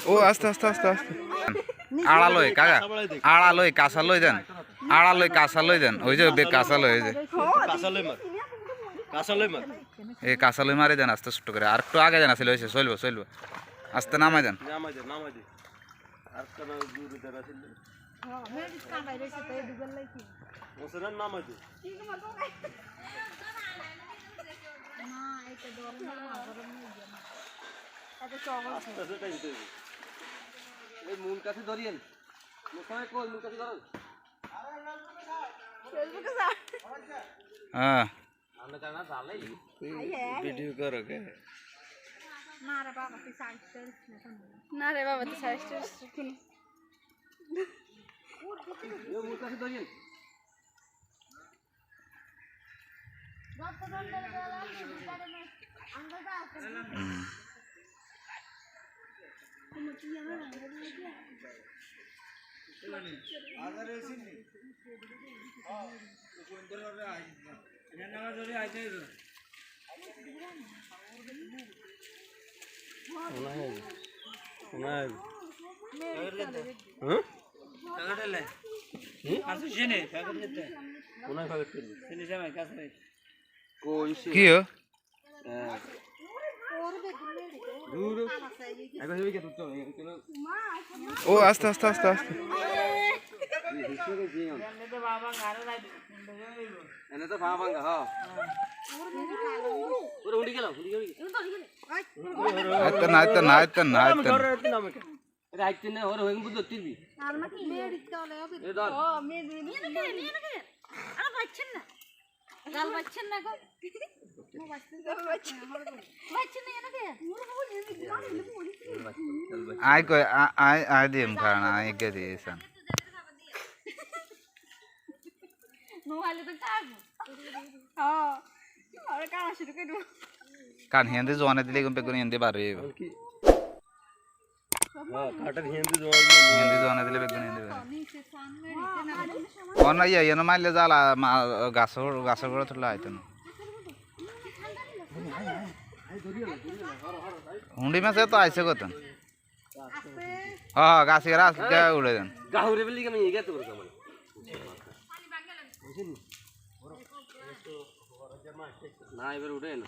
ও আস্তে আস্তে আস্তে আস্তে আড়ালই কাকা আড়ালই কাঁচা লই দেন আড়ালই কাঁচা লই দেন ওই যে কাঁচা লই যে এই কাঁচা লই মারি দেন আস্তে ছোট করে আর একটু আগে দেন আসলে হয়েছে চলবো চলবো আস্তে নামাই দেন মূল কাছে ধরিয়েন হ্যাঁ ভিডিও করো কে না রে বাবা তুই সাইজ মূল কাছে ধরিয়েন কি ও আস্তে আস্তে আস্তে আস্তে আই কই আই আই দিম কারণ আই কে দিয়েছেন কারণ হিন্দি জোয়ানে দিলে কিন্তু বেগুন হিন্দি পারে হিন্দি জোয়ানে দিলে বেগুন হিন্দি পারে অন্য ইয়ে মারলে জ্বালা গাছের করে তুললে হয়তো না হুন্ডি মাছে তো আইসে কত হ্যাঁ গাছে রাস্তা উড়ে দেন না এবার উঠে না